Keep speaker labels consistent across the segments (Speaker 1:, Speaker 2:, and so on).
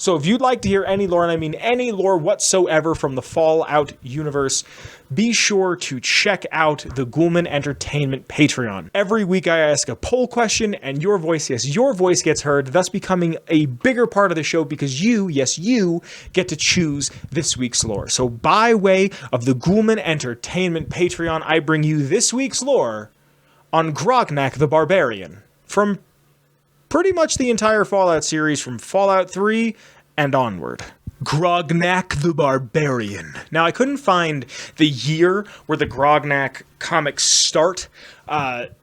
Speaker 1: So if you'd like to hear any lore, and I mean any lore whatsoever from the Fallout universe, be sure to check out the Ghoulman Entertainment Patreon. Every week I ask a poll question, and your voice, yes, your voice gets heard, thus becoming a bigger part of the show because you, yes, you, get to choose this week's lore. So by way of the Ghoulman Entertainment Patreon, I bring you this week's lore on Grognak the Barbarian, from pretty much the entire Fallout series from Fallout 3 and onward. Grognak the Barbarian. Now, I couldn't find the year where the Grognak comics start.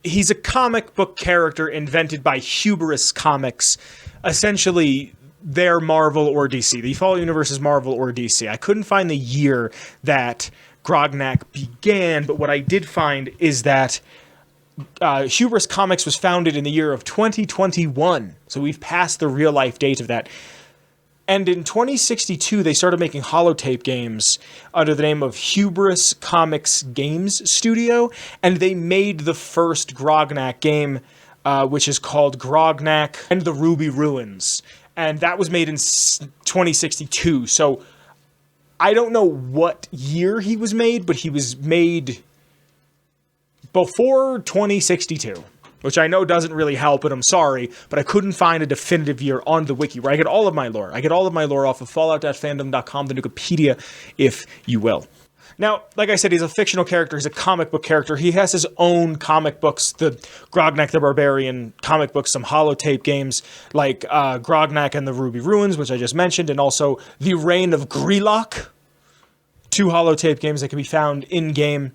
Speaker 1: He's a comic book character invented by Hubris Comics. Essentially, they're Marvel or DC. The Fallout universe is Marvel or DC. I couldn't find the year that Grognak began, but what I did find is that Hubris Comics was founded in the year of 2021, so we've passed the real-life date of that. And in 2062, they started making holotape games under the name of Hubris Comics Games Studio, and they made the first Grognak game, which is called Grognak and the Ruby Ruins, and that was made in 2062, so I don't know what year he was made, but he was made before 2062, which I know doesn't really help, and I'm sorry, but I couldn't find a definitive year on the wiki where I get all of my lore. I get all of my lore off of fallout.fandom.com, the Wikipedia, if you will. Now, like I said, he's a fictional character, he's a comic book character, he has his own comic books, the Grognak the Barbarian comic books, some holotape games, like Grognak and the Ruby Ruins, which I just mentioned, and also The Reign of Grelock, 2 holotape games that can be found in-game,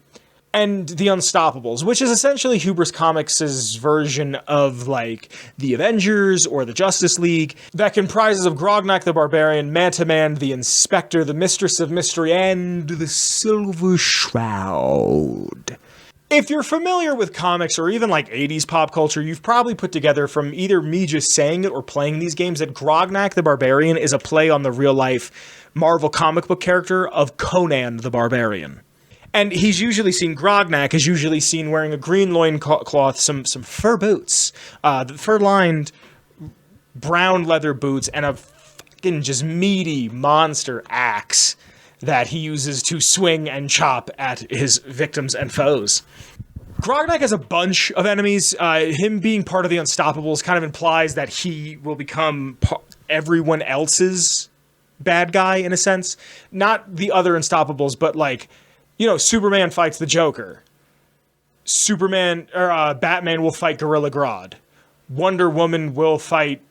Speaker 1: and The Unstoppables, which is essentially Hubris Comics' version of, like, the Avengers or the Justice League, that comprises of Grognak the Barbarian, Man-to-Man, the Inspector, the Mistress of Mystery, and the Silver Shroud. If you're familiar with comics or even, like, 80s pop culture, you've probably put together from either me just saying it or playing these games that Grognak the Barbarian is a play on the real-life Marvel comic book character of Conan the Barbarian. And he's usually seen, Grognak is usually seen wearing a green loincloth, some fur boots, fur-lined brown leather boots, and a fucking just meaty monster axe that he uses to swing and chop at his victims and foes. Grognak has a bunch of enemies. Him being part of the Unstoppables kind of implies that he will become everyone else's bad guy, in a sense. Not the other Unstoppables, but, like, you know, Superman fights the Joker. Batman will fight Gorilla Grodd. Wonder Woman will fight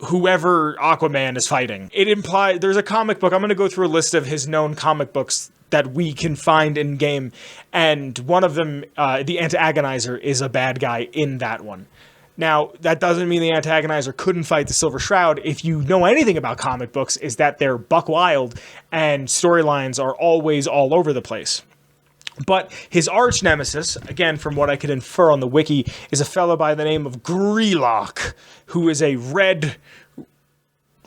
Speaker 1: whoever Aquaman is fighting. It implies, there's a comic book, I'm going to go through a list of his known comic books that we can find in-game, and one of them, the Antagonizer, is a bad guy in that one. Now, that doesn't mean the Antagonizer couldn't fight the Silver Shroud. If you know anything about comic books, is that they're buck wild, and storylines are always all over the place. But his arch nemesis, again, from what I could infer on the wiki, is a fellow by the name of Grelock, who is a red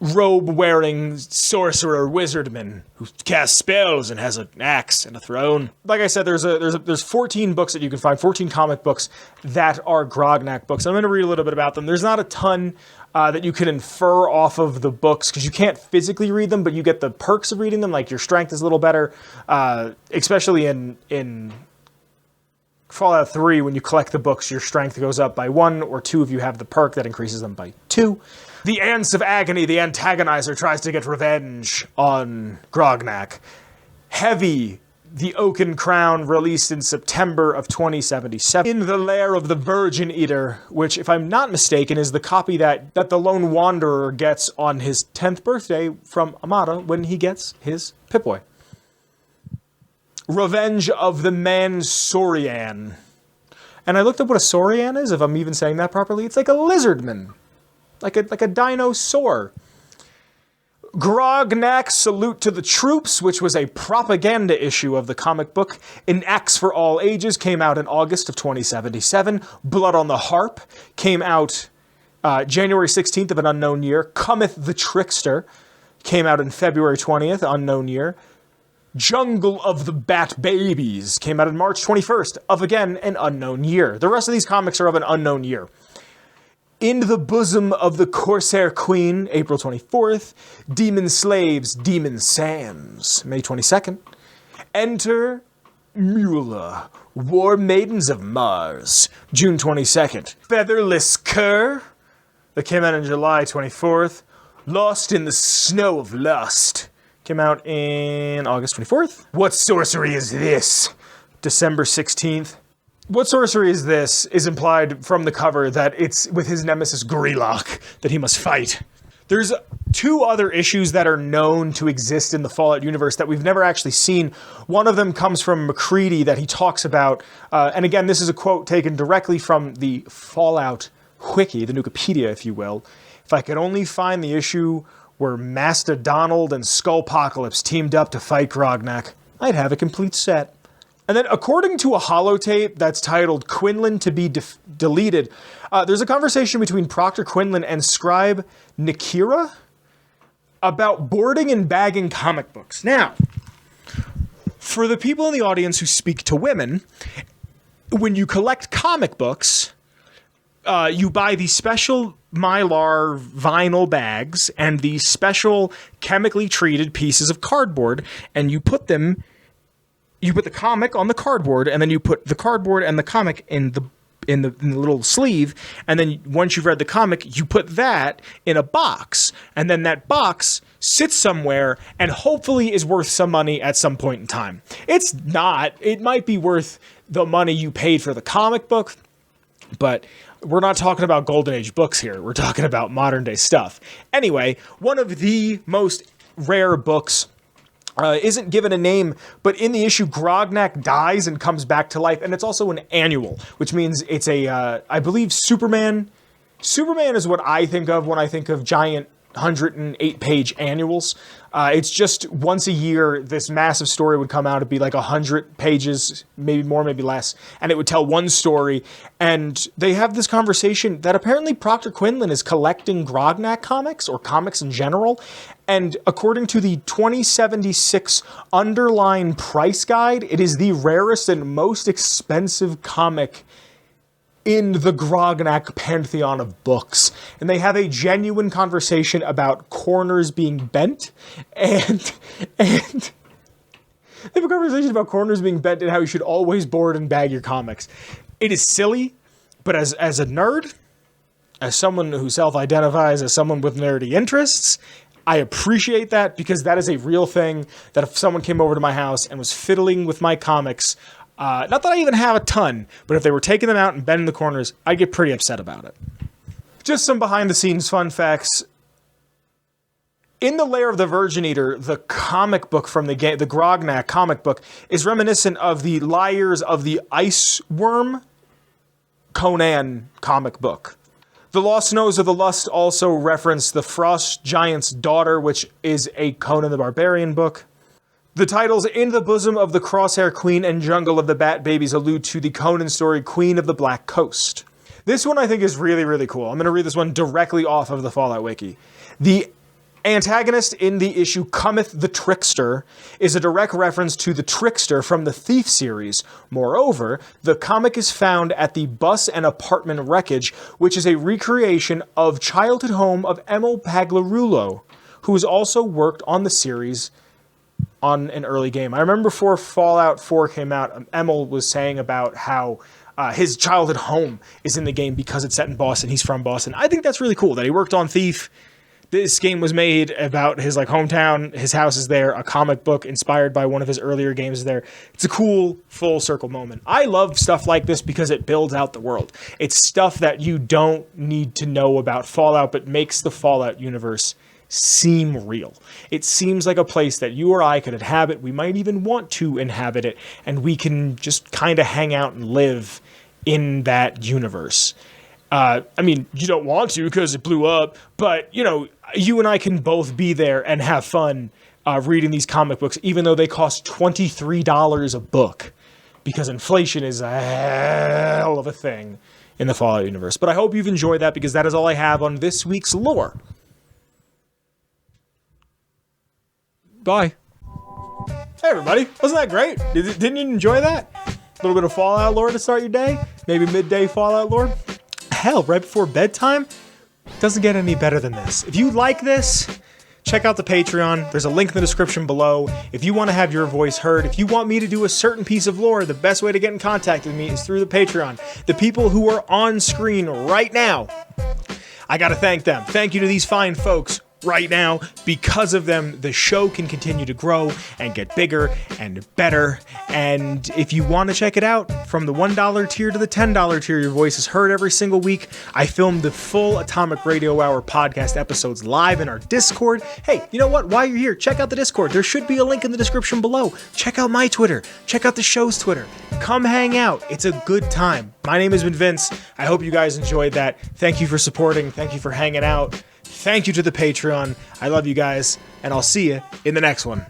Speaker 1: robe-wearing sorcerer wizardman who casts spells and has an axe and a throne. Like I said, there's 14 books that you can find, 14 comic books that are Grognak books. I'm going to read a little bit about them. There's not a ton that you can infer off of the books because you can't physically read them, but you get the perks of reading them, like your strength is a little better, especially in Fallout 3, when you collect the books, your strength goes up by 1, or 2 if you have the perk that increases them by 2. The Ants of Agony, the Antagonizer, tries to get revenge on Grognak. Heavy, the Oaken Crown, released in September of 2077. In the Lair of the Virgin Eater, which, if I'm not mistaken, is the copy that the Lone Wanderer gets on his 10th birthday from Amada when he gets his Pip-Boy. Revenge of the Mansaurian. And I looked up what a Saurian is, if I'm even saying that properly. It's like a lizardman. Like a dinosaur. Grognak Salute to the Troops, which was a propaganda issue of the comic book. An Axe for All Ages came out in August of 2077. Blood on the Harp came out January 16th of an unknown year. Cometh the Trickster came out in February 20th, unknown year. Jungle of the Bat Babies came out in March 21st of, again, an unknown year. The rest of these comics are of an unknown year. In the Bosom of the Corsair Queen, April 24th. Demon Slaves, Demon Sams, May 22nd. Enter Mula, War Maidens of Mars, June 22nd. Featherless Cur, that came out on July 24th. Lost in the Snow of Lust, came out in August 24th. What Sorcery Is This? December 16th. What Sorcery Is This is implied from the cover that it's with his nemesis Grillock that he must fight. There's 2 other issues that are known to exist in the Fallout universe that we've never actually seen. One of them comes from McCready that he talks about, and again, this is a quote taken directly from the Fallout Wiki, the Nukipedia, if you will. If I could only find the issue where Master Donald and Skullpocalypse teamed up to fight Grognak, I'd have a complete set. And then, according to a holotape that's titled Quinlan to be Deleted, there's a conversation between Proctor Quinlan and Scribe Nikira about boarding and bagging comic books. Now, for the people in the audience who speak to women, when you collect comic books, you buy these special Mylar vinyl bags and these special chemically treated pieces of cardboard, and you put the comic on the cardboard, and then you put the cardboard and the comic in the little sleeve, and then once you've read the comic, you put that in a box, and then that box sits somewhere and hopefully is worth some money at some point in time. It's not. It might be worth the money you paid for the comic book, but we're not talking about Golden Age books here. We're talking about modern day stuff. Anyway, one of the most rare books isn't given a name, but in the issue, Grognak dies and comes back to life, and it's also an annual, which means it's a, I believe, Superman. Superman is what I think of when I think of giant 108-page annuals. It's just once a year, this massive story would come out. It'd be like 100 pages, maybe more, maybe less, and it would tell one story. And they have this conversation that apparently Proctor Quinlan is collecting Grognak comics, or comics in general. And according to the 2076 Underline Price Guide, it is the rarest and most expensive comic in the Grognak pantheon of books. And they have a genuine conversation about corners being bent, and they have a conversation about corners being bent and how you should always board and bag your comics. It is silly, but as a nerd, as someone who self-identifies as someone with nerdy interests, I appreciate that, because that is a real thing that if someone came over to my house and was fiddling with my comics, not that I even have a ton, but if they were taking them out and bending the corners, I'd get pretty upset about it. Just some behind-the-scenes fun facts. In the Lair of the Virgin Eater, the comic book from the game, the Grognak comic book, is reminiscent of the Liars of the Ice Worm Conan comic book. The Lost Snows of the Lust also reference the Frost Giant's Daughter, which is a Conan the Barbarian book. The titles In the Bosom of the Crosshair Queen and Jungle of the Bat Babies allude to the Conan story Queen of the Black Coast. This one I think is really, really cool. I'm going to read this one directly off of the Fallout Wiki. The antagonist in the issue Cometh the Trickster is a direct reference to the Trickster from the Thief series. Moreover, the comic is found at the Bus and Apartment Wreckage, which is a recreation of childhood home of Emil Paglarulo, who has also worked on the series on an early game. I remember before Fallout 4 came out, Emil was saying about how his childhood home is in the game because it's set in Boston. He's from Boston. I think that's really cool that he worked on Thief. This game was made about his hometown. His house is there. A comic book inspired by one of his earlier games is there. It's a cool full circle moment. I love stuff like this because it builds out the world. It's stuff that you don't need to know about Fallout, but makes the Fallout universe seem real. It seems like a place that you or I could inhabit. We might even want to inhabit it, and we can just kind of hang out and live in that universe. I mean, you don't want to because it blew up, but, you and I can both be there and have fun reading these comic books, even though they cost $23 a book, because inflation is a hell of a thing in the Fallout universe. But I hope you've enjoyed that, because that is all I have on this week's lore. Bye. Hey, everybody. Wasn't that great? Didn't you enjoy that? A little bit of Fallout lore to start your day? Maybe midday Fallout lore? hell, right before bedtime? Doesn't get any better than this. If you like this, check out the Patreon. There's a link in the description below. If you want to have your voice heard, if you want me to do a certain piece of lore, the best way to get in contact with me is through the Patreon. The people who are on screen right now, I gotta thank them. Thank you to these fine folks right now. Because of them, the show can continue to grow and get bigger and better. And if you want to check it out, from the $1 tier to the $10 tier, your voice is heard every single week. I filmed the full Atomic Radio Hour podcast episodes live in our Discord. Hey, you know what? While you're here, check out the Discord. There should be a link in the description below. Check out my Twitter. Check out the show's Twitter. Come hang out. It's a good time. My name has been Vince. I hope you guys enjoyed that. Thank you for supporting. Thank you for hanging out. Thank you to the Patreon. I love you guys, and I'll see you in the next one.